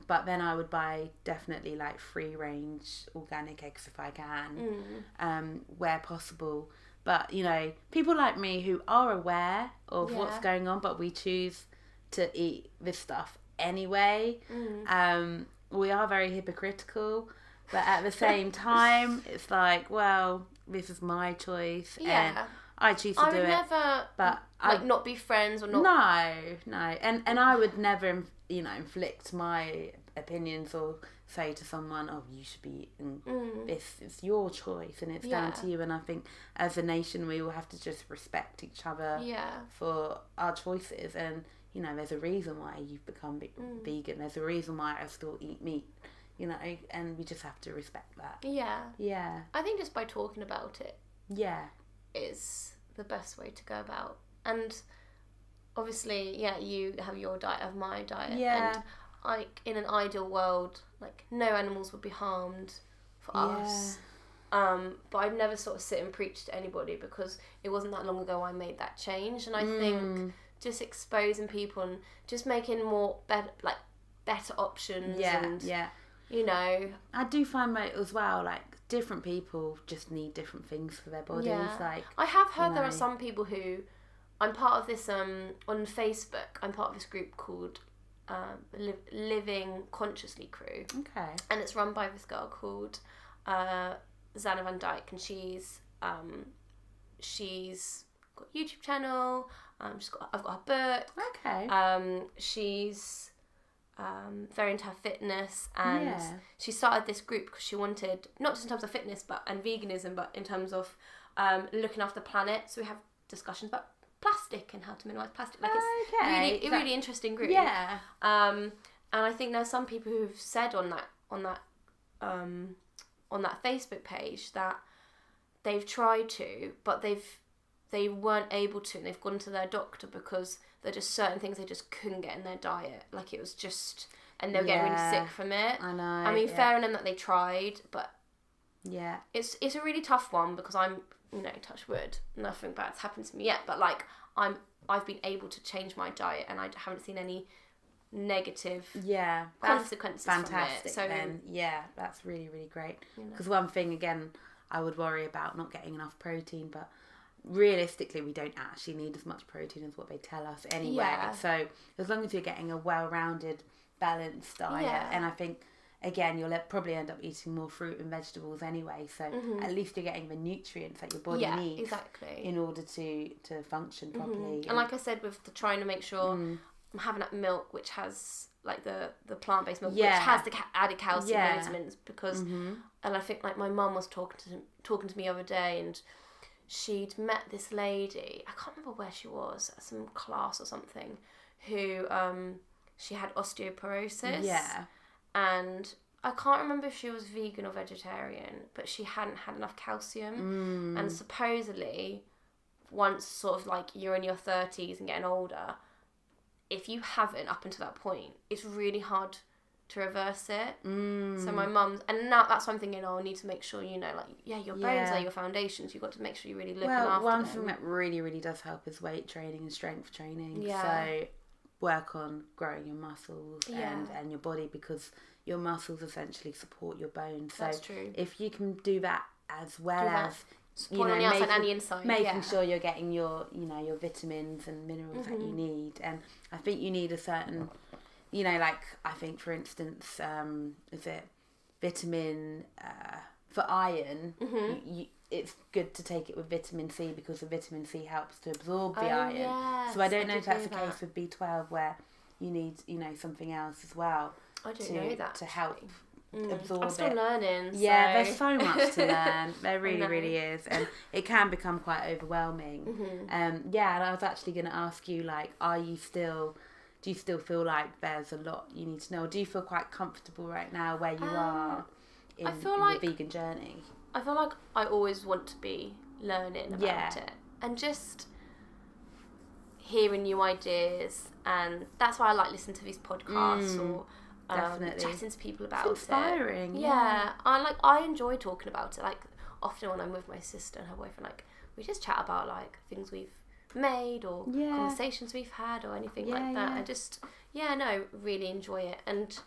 But then I would buy definitely like free range organic eggs if I can, where possible. But you know, people like me who are aware of what's going on, but we choose to eat this stuff anyway. We are very hypocritical, but at the same time, it's like, well, this is my choice, and I choose to do it. I would never, but not be friends or not. No, and I would never, you know, inflict my opinions or say to someone, oh, you should be eating this. It's your choice and it's down to you. And I think as a nation we will have to just respect each other for our choices. And you know, there's a reason why you've become vegan. There's a reason why I still eat meat, you know, and we just have to respect that. Yeah. I think just by talking about it is the best way to go about. And obviously, you have your diet, I have my diet. Yeah. And like in an ideal world, like no animals would be harmed for us. But I'd never sort of sit and preach to anybody because it wasn't that long ago I made that change. And I think just exposing people and just making more better options. You know, I do find that as well. Like different people just need different things for their bodies. Like I have heard there are some people who, I'm part of this on Facebook. I'm part of this group called Living Consciously Crew. Okay. And it's run by this girl called Zanna Van Dyke, and she's got a YouTube channel. I've got her book. Okay. She's very into her fitness, and she started this group because she wanted, not just in terms of fitness and veganism, but in terms of looking after the planet. So we have discussions about plastic and how to minimise plastic. Like it's a really interesting group. Yeah. And I think there's some people who've said on that Facebook page that they've tried to, but they weren't able to, and they've gone to their doctor because there are just certain things they just couldn't get in their diet. Like it was just, and they were getting really sick from it. I know. I mean, fair enough that they tried, but it's a really tough one because I'm, you know, touch wood, nothing bad's happened to me yet, but like I've been able to change my diet and I haven't seen any negative consequences fantastic from it. So then that's really, really great. Because one thing again I would worry about not getting enough protein, but realistically we don't actually need as much protein as what they tell us anyway. So as long as you're getting a well-rounded, balanced diet, and I think again you'll probably end up eating more fruit and vegetables anyway, so at least you're getting the nutrients that your body needs in order to function properly. And like I said, with the trying to make sure I'm having that milk which has like the plant-based milk which has the added calcium and vitamins, because and I think like my mum was talking to me the other day, and she'd met this lady, I can't remember where she was, at some class or something, who she had osteoporosis. And I can't remember if she was vegan or vegetarian, but she hadn't had enough calcium. And supposedly, once sort of like you're in your 30s and getting older, if you haven't up until that point, it's really hard to reverse it. So my mum's, and now that's what I'm thinking, I need to make sure, you know, like, your bones are your foundations. You've got to make sure you're really looking after one them. thing that really, really does help is weight training and strength training. So work on growing your muscles and your body, because your muscles essentially support your bones. So that's true. If you can do that as well as support on the outside and the inside, making sure you're getting your vitamins and minerals that you need. And I think you need a certain, you know, like I think for instance, is it vitamin for iron? It's good to take it with vitamin C because the vitamin C helps to absorb the iron. Yes, so I don't know if that's the case with B12 where you need, you know, something else as well. I don't know that to help absorb it. I'm still learning. Yeah, there's so much to learn. There really, really is, and it can become quite overwhelming. And I was actually going to ask you, like, do you still feel like there's a lot you need to know? Or do you feel quite comfortable right now where you are in the vegan journey? I feel like I always want to be learning about it and just hearing new ideas, and that's why I like listening to these podcasts or chatting to people about it. It's inspiring. I enjoy talking about it. Like often when I'm with my sister and her boyfriend, like we just chat about like things we've made or conversations we've had or anything like that. I just really enjoy it. And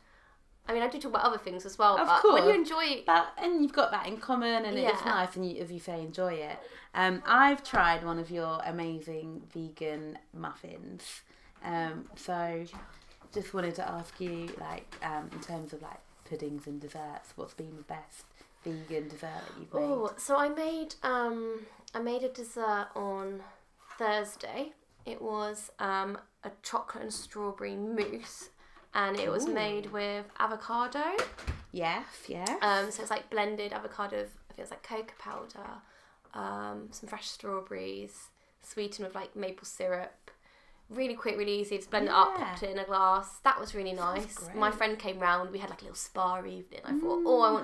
I mean, I do talk about other things as well, but when you enjoy that, and you've got that in common, and it's nice, and you, as you say, enjoy it. I've tried one of your amazing vegan muffins, so just wanted to ask you, like, in terms of like puddings and desserts, what's been the best vegan dessert that you've made? Oh, so I made a dessert on Thursday. It was a chocolate and strawberry mousse. and it was Cool. made with avocado. Yes, yeah. So it's like blended avocado. I think it's like cocoa powder, some fresh strawberries, sweetened with like maple syrup. Really quick, really easy. Just blend it up, popped it in a glass. That was really nice. Great. My friend came round. We had like a little spa evening. I thought,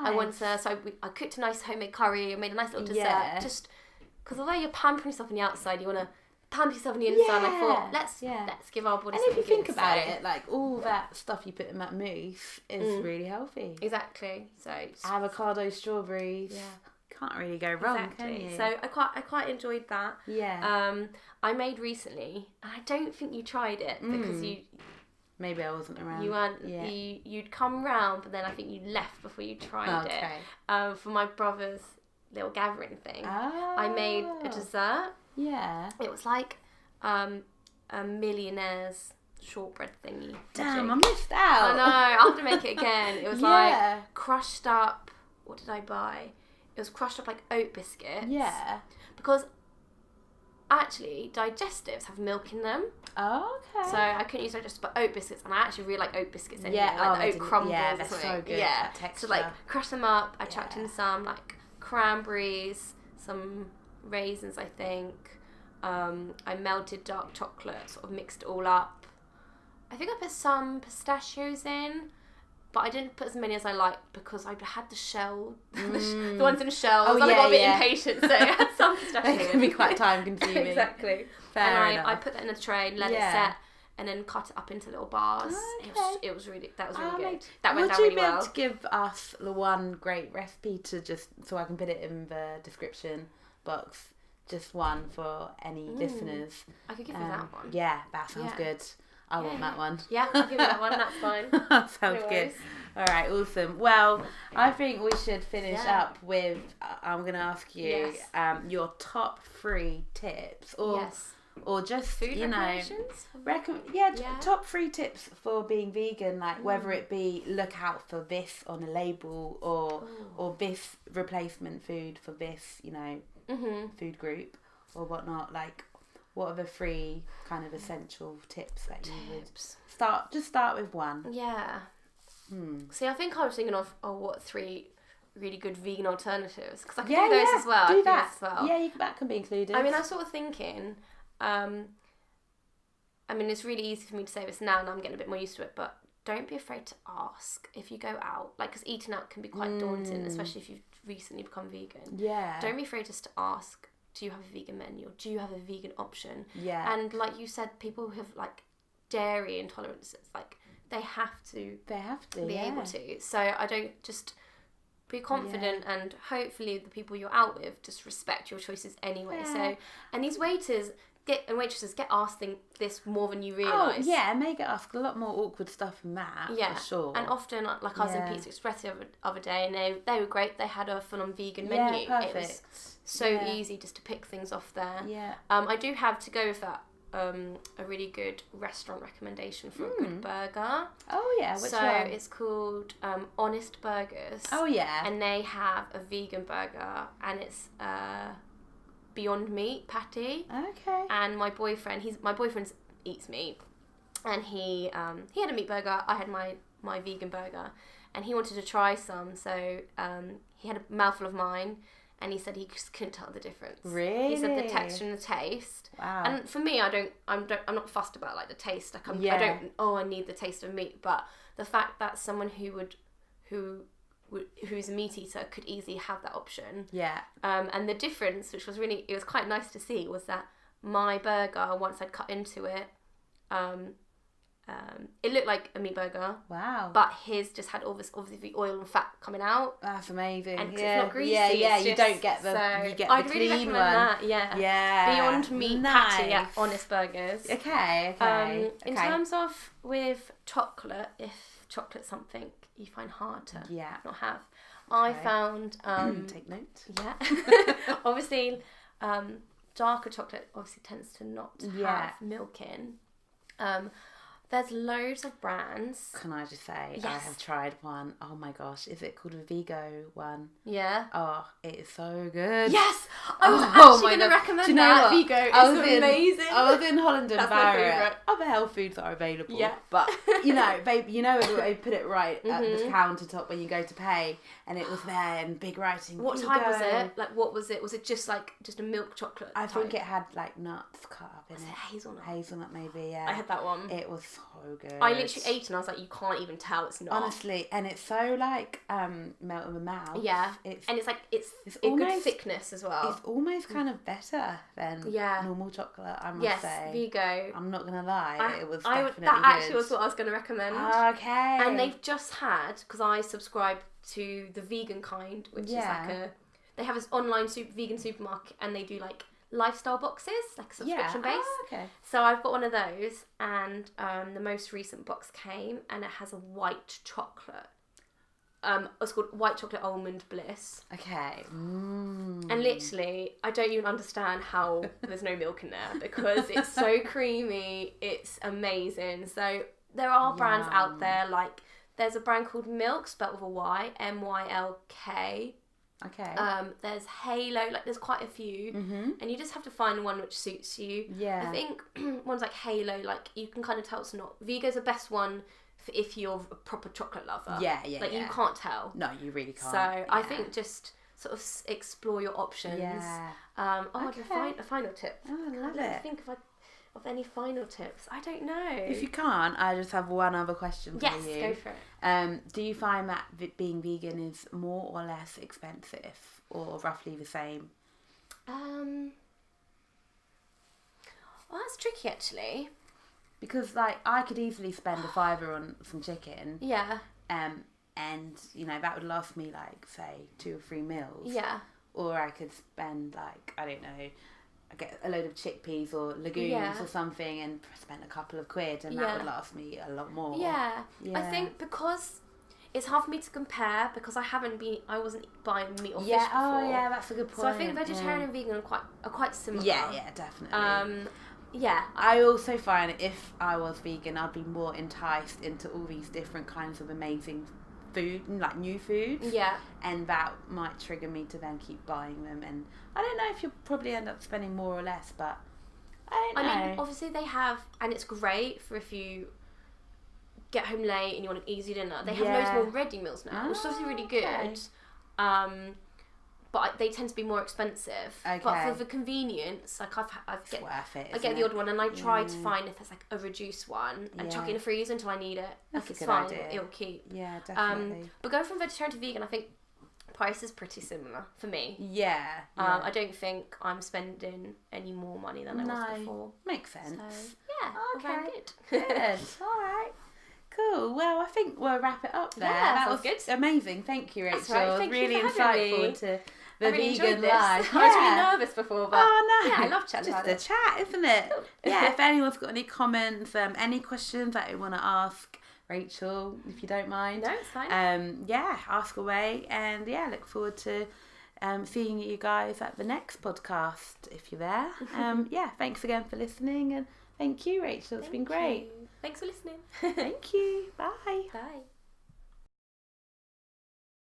I want to. So I cooked a nice homemade curry. I made a nice little dessert. Just because although you're pampering yourself on the outside, you want to pamper yourself on the inside. And I thought, let's give our bodies. And if you think about it, like all that stuff you put in that mousse is really healthy. Exactly. So avocado, strawberries. Yeah. Can't really go wrong, can you? So I quite enjoyed that. Yeah. I made recently, and I don't think you tried it because maybe I wasn't around. You weren't. Yeah. You'd come round, but then I think you left before you tried it. For my brother's little gathering thing, I made a dessert. Yeah. It was like a millionaire's shortbread thingy. Damn, I missed out. I know. I have to make it again. It was like crushed up. What did I buy? It was crushed up like oat biscuits. Yeah. Because actually, digestives have milk in them. Oh, okay. So I couldn't use digestives, but oat biscuits, and I actually really like oat biscuits anyway. Yeah, like the oat crumbles. Yeah, that's so good. Yeah. That texture. So like crush them up. I chucked in some like cranberries, some raisins, I think. I melted dark chocolate, sort of mixed it all up. I think I put some pistachios in. But I didn't put as many as I liked because I had the shell, the ones in the shells. I got a bit impatient, so I had some pistachios. It can be quite time consuming. Exactly. Fair enough. I put that in a tray, let it set, and then cut it up into little bars. Okay. That was really good. That went down really well. Would you be able to give us the one great recipe to just so I can put it in the description box? Just one for any listeners. I could give you that one. Yeah, that sounds good. I want that one. Yeah, I'll give you that one. That's fine. Sounds good. All right, awesome. Well, I think we should finish up with. I'm going to ask you your top 3 tips, or just food recommendations. Top 3 tips for being vegan, like whether it be look out for this on a label or this replacement food for this, food group or whatnot, like. What are the 3 kind of essential tips that you would start with one? Yeah. See, I think I was thinking of what 3 really good vegan alternatives because I can do those as well. Do that as well. Yeah, that can be included. I mean, I'm sort of thinking. I mean, it's really easy for me to say this now, and I'm getting a bit more used to it. But don't be afraid to ask if you go out, like, because eating out can be quite daunting, especially if you've recently become vegan. Yeah. Don't be afraid just to ask. Do you have a vegan menu? Or do you have a vegan option? Yeah. And like you said, people who have like dairy intolerances, like they have to be able to. So I don't just be confident and hopefully the people you're out with just respect your choices anyway. Yeah. So, and these waiters and waitresses get asked this more than you realise. Oh, yeah, and they get asked a lot more awkward stuff than that, for sure. And often, like I was in Pizza Express the other day, and they were great. They had a full-on vegan menu. Perfect. It was so easy just to pick things off there. Yeah. I do have to go with that. A really good restaurant recommendation for a good burger. Oh yeah, which one? So it's called Honest Burgers. Oh yeah. And they have a vegan burger, and it's Beyond Meat patty. Okay. And my boyfriend eats meat, and he had a meat burger. I had my vegan burger, and he wanted to try some. So he had a mouthful of mine, and he said he just couldn't tell the difference. Really? He said the texture and the taste. Wow. And for me, I'm not fussed about like the taste. Like I need the taste of meat, but the fact that someone who's a meat eater could easily have that option. Yeah. And the difference, which was it was quite nice to see, was that my burger, once I'd cut into it, it looked like a meat burger. Wow. But his just had all this obviously oil and fat coming out. That's amazing. And it's not greasy. Yeah, you don't get the you get the clean recommend one. That, yeah. Beyond Meat patty at Honest Burgers. Okay. In terms of with chocolate, if chocolate's something you find hard to not have, I found take note. Yeah. Obviously, darker chocolate obviously tends to not have milk in. There's loads of brands. Can I just say, I Yes. have tried one. Oh my gosh, is it called a Vigo one? Yeah. Oh, it is so good. Yes! I was Oh actually my going to God. recommend Do you know that. what? Vigo. I was It's in- amazing. I was in Holland and That's my Barrett. favourite. Other health foods are available. Yeah. But, you know, babe, you know they put it right at the Mhm. countertop when you go to pay. And it was there in big writing. What Vigo. type was it? Like, what was it? Was it just a milk chocolate I type? think it had like nuts cut up in Was it. it hazelnut? Hazelnut maybe, yeah. I had that one. It was so good. I literally ate and I was like, you can't even tell it's not. Honestly, and it's so like melt in the mouth. Yeah. It's And it's like, it's a almost- good thickness as well. It's almost kind of better than Yeah. normal chocolate, I must Yes, say. Vigo. I'm not gonna lie, it was that definitely actually good. was what I was going to recommend. Okay. And they've just had, because I subscribe to the vegan kind, which is like they have this online vegan supermarket and they do like lifestyle boxes, like subscription based. Oh, okay. So I've got one of those, and the most recent box came and it has a white chocolate. It's called White Chocolate Almond Bliss. Okay. Mm. And literally, I don't even understand how there's no milk in there because it's so creamy. It's amazing. So there are brands out there, like there's a brand called Milk, spelled with a Y, MYLK. Okay. There's Halo, like there's quite a few, and you just have to find one which suits you. Yeah. I think ones like Halo, like you can kind of tell it's not. Vigo's the best one for if you're a proper chocolate lover. Yeah, Like you can't tell. No, you really can't. So I think just sort of explore your options. Yeah. Okay. A final tip. Oh, I love Let me it. think of any final tips. I don't know. If you can't, I just have one other question for yes, you. go for it. Do you find that being vegan is more or less expensive, or roughly the same? Well, that's tricky actually. Because like I could easily spend a £5 on some chicken, Yeah. and you know that would last me like say 2 or 3 meals. Yeah. Or I could spend like I don't know, I get a load of chickpeas or legumes Yeah. or something and spend a couple of quid, and Yeah. that would last me a lot more. Yeah. Yeah. I think because it's hard for me to compare because I wasn't buying meat or fish Yeah. before. Oh yeah, that's a good point. So I think vegetarian and vegan are quite similar. Yeah. Yeah, definitely. Yeah. I also find if I was vegan, I'd be more enticed into all these different kinds of amazing food, like new foods. Yeah. And that might trigger me to then keep buying them. And I don't know if you'll probably end up spending more or less, but I don't know. I mean, obviously they have, and it's great for if you get home late and you want an easy dinner. They have loads more ready meals now, which is obviously really good. But they tend to be more expensive. Okay. But for the convenience, like It's worth it. I get the odd one, and I try to find if there's like a reduced one and chuck it in the freezer until I need it. That's like it's a good fine, idea. it'll keep. Yeah, definitely. But going from vegetarian to vegan, I think price is pretty similar for me. Yeah. I don't think I'm spending any more money than I was before. Makes sense. So yeah, Okay. very good. Good. All right. Cool. Well, I think we'll wrap it up there. Yeah, that sounds was good. amazing. Thank you, Rachel. That's right. It was Thank you really for having insightful me. to the I really vegan enjoyed this. life. I was really nervous before, but Oh no! yeah, I love chatting Just about a it. chat, isn't it? Cool. Yeah. If anyone's got any comments, any questions that you want to ask Rachel, if you don't mind, No, it's fine. yeah, ask away, and yeah, look forward to seeing you guys at the next podcast if you're there. Yeah, thanks again for listening, and thank you, Rachel. It's been great. Thanks for listening. Thank you. Bye. Bye.